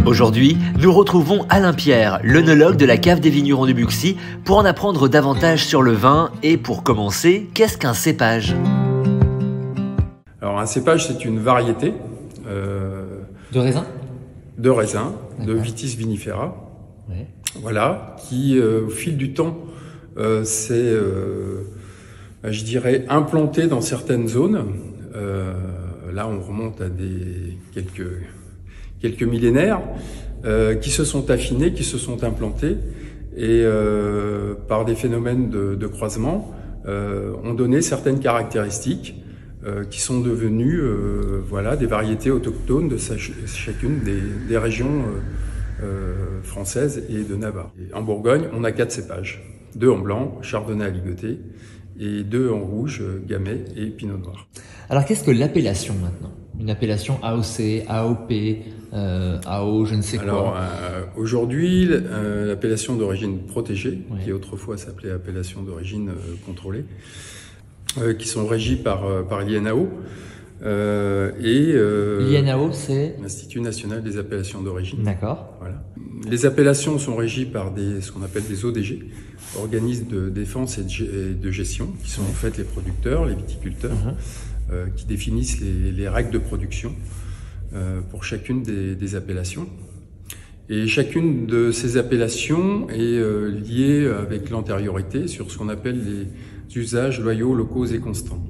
Aujourd'hui, nous retrouvons Alain Pierre, l'œnologue de la cave des vignerons de Buxy, pour en apprendre davantage sur le vin et pour commencer, qu'est-ce qu'un cépage? Alors un cépage, c'est une variété de raisin, de Vitis vinifera, ouais. Voilà, qui au fil du temps s'est, je dirais, implanté dans certaines zones. Là, on remonte à quelques millénaires, qui se sont affinés, qui se sont implantés, et par des phénomènes de croisement, ont donné certaines caractéristiques qui sont devenues voilà, des variétés autochtones de chacune des régions françaises et de Navarre. Et en Bourgogne, on a 4 cépages, 2 en blanc, chardonnay aligoté, et 2 en rouge, gamay et pinot noir. Alors qu'est-ce que l'appellation maintenant? Une appellation AOC, AOP, AO, je ne sais quoi. Alors aujourd'hui, l'appellation d'origine protégée, ouais, qui autrefois s'appelait appellation d'origine contrôlée, qui sont régies par l'INAO. L'INAO, c'est l'Institut national des appellations d'origine. D'accord. Voilà. Les appellations sont régies par ce qu'on appelle des ODG, organismes de défense et de gestion, qui sont en fait les producteurs, les viticulteurs, qui définissent les règles de production pour chacune des appellations. Et chacune de ces appellations est liée avec l'antériorité sur ce qu'on appelle les usages loyaux, locaux et constants.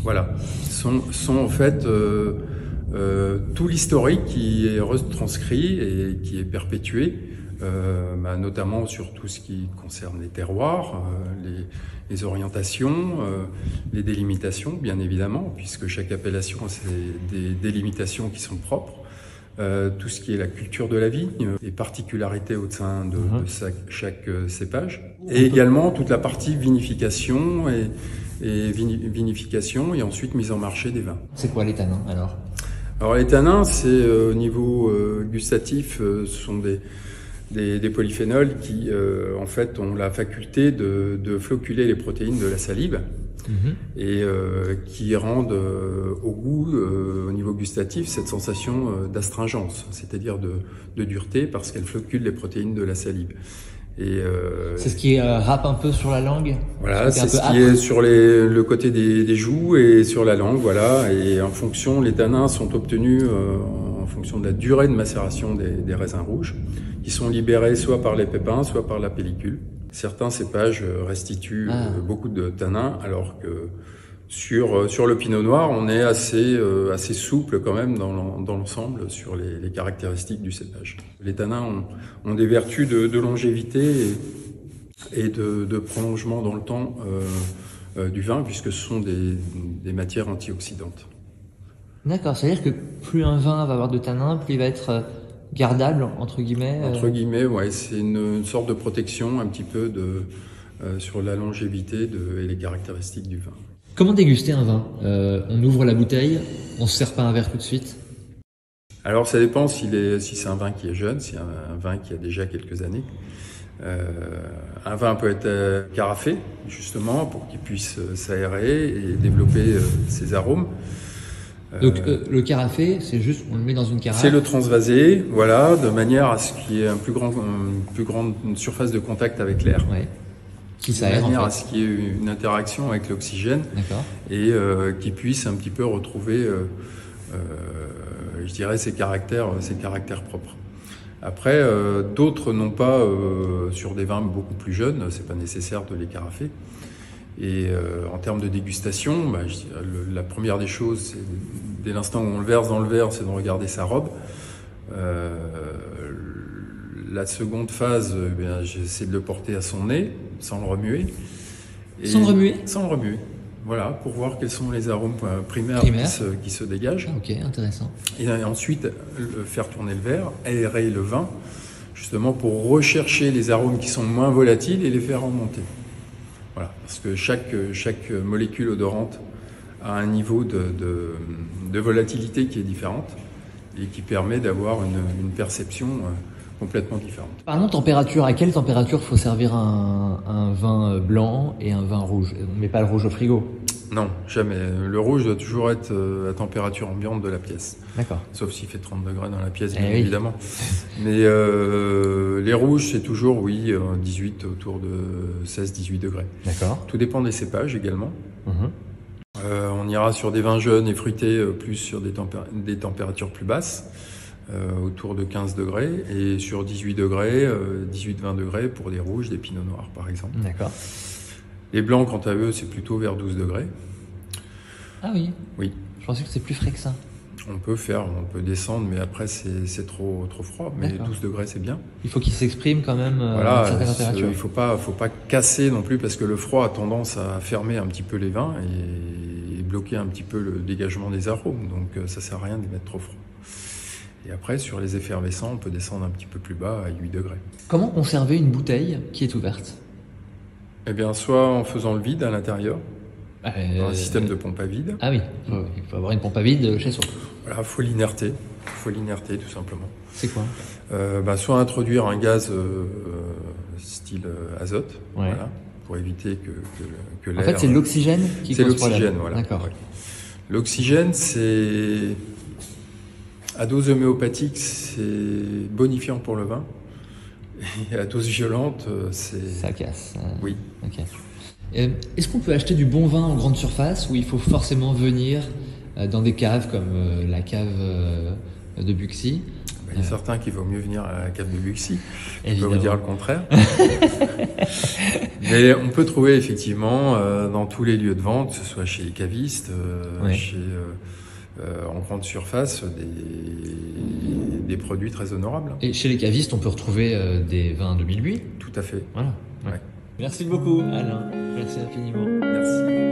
Voilà, sont en fait tout l'historique qui est retranscrit et qui est perpétué, notamment sur tout ce qui concerne les terroirs, les orientations, les délimitations, bien évidemment, puisque chaque appellation a des délimitations qui sont propres. Tout ce qui est la culture de la vigne, les particularités au sein de chaque cépage, et également toute la partie vinification vinification et ensuite mise en marché des vins. C'est quoi les tanins alors? Alors les tanins, c'est au niveau gustatif, ce sont des polyphénols qui en fait ont la faculté de floculer les protéines de la salive. Et qui rendent au goût, au niveau gustatif, cette sensation d'astringence, c'est-à-dire de dureté, parce qu'elle flocule les protéines de la salive. C'est ce qui râpe un peu sur la langue. Voilà, c'est ce qui est sur le côté des joues et sur la langue, voilà. Et en fonction, les tanins sont obtenus en fonction de la durée de macération des raisins rouges, qui sont libérés soit par les pépins, soit par la pellicule. Certains cépages restituent beaucoup de tanins, alors que sur le pinot noir, on est assez souple quand même dans l'ensemble sur les caractéristiques du cépage. Les tanins ont des vertus de longévité et de prolongement dans le temps du vin, puisque ce sont des matières antioxydantes. D'accord, c'est-à-dire que plus un vin va avoir de tanins, plus il va être gardable, entre guillemets. Entre guillemets, ouais, c'est une sorte de protection un petit peu sur la longévité et les caractéristiques du vin. Comment déguster un vin? On ouvre la bouteille, on se sert pas un verre tout de suite? Alors ça dépend si c'est un vin qui est jeune, si c'est un vin qui a déjà quelques années. Un vin peut être carafé, justement, pour qu'il puisse s'aérer et développer ses arômes. Donc le carafé, c'est juste, on le met dans une carafe. C'est le transvasé, voilà, de manière à ce qu'il y ait une plus grande surface de contact avec l'air. Ouais. Qui s'aère, de manière à ce qu'il y ait une interaction avec l'oxygène et qui puisse un petit peu retrouver, je dirais, ses caractères propres. Après, d'autres n'ont pas, sur des vins beaucoup plus jeunes, c'est pas nécessaire de les carafer. Et en termes de dégustation, la première des choses, c'est dès l'instant où on le verse dans le verre, c'est de regarder sa robe. La seconde phase, j'essaie de le porter à son nez, sans le remuer. Sans le remuer? Sans le remuer. Voilà, pour voir quels sont les arômes primaires. Qui se dégagent. Ok, intéressant. Et ensuite, faire tourner le verre, aérer le vin, justement pour rechercher les arômes qui sont moins volatiles et les faire remonter. Voilà, parce que chaque molécule odorante a un niveau de volatilité qui est différente et qui permet d'avoir une perception complètement différente. Parlons température. À quelle température faut servir un vin blanc et un vin rouge? On ne met pas le rouge au frigo. Non, jamais. Le rouge doit toujours être à température ambiante de la pièce. D'accord. Sauf s'il fait 30 degrés dans la pièce, bien oui. évidemment. Mais les rouges, c'est toujours, oui, 18, autour de 16-18 degrés. D'accord. Tout dépend des cépages également. On ira sur des vins jeunes et fruités, plus sur des températures plus basses, autour de 15 degrés, et sur 18 degrés, 18-20 degrés pour des rouges, des pinots noirs par exemple. D'accord. Les blancs, quant à eux, c'est plutôt vers 12 degrés. Ah oui. Oui. Je pensais que c'est plus frais que ça. On peut descendre, mais après c'est trop froid. Mais 12 degrés, c'est bien. Il faut qu'il s'exprime quand même voilà, à une certaine température. Il faut pas casser non plus, parce que le froid a tendance à fermer un petit peu les vins et bloquer un petit peu le dégagement des arômes. Donc ça sert à rien de les mettre trop froid. Et après, sur les effervescents, on peut descendre un petit peu plus bas à 8 degrés. Comment conserver une bouteille qui est ouverte? Eh bien, soit en faisant le vide à l'intérieur, un système de pompe à vide. Ah oui, il faut avoir une pompe à vide chez soi. Voilà, faut l'inerter tout simplement. C'est quoi? Soit introduire un gaz style azote, ouais. Voilà, pour éviter que l'air... En fait, c'est l'oxygène qui cause problème. C'est l'oxygène, voilà. D'accord. Ouais. L'oxygène, c'est... À dose homéopathique, c'est bonifiant pour le vin. Et à dose violente, c'est... Ça casse. Oui. Ok. Est-ce qu'on peut acheter du bon vin en grande surface ou il faut forcément venir dans des caves comme la cave de Buxy? Il y a certains qu'il vaut mieux venir à la cave de Buxy. Je Évidemment. peux vous dire le contraire. Mais on peut trouver effectivement dans tous les lieux de vente, que ce soit chez les cavistes, en grande surface, des produits très honorables. Et chez les cavistes, on peut retrouver des vins 2008? Tout à fait. Voilà. Ouais. Merci beaucoup, Alain. Merci infiniment. Merci.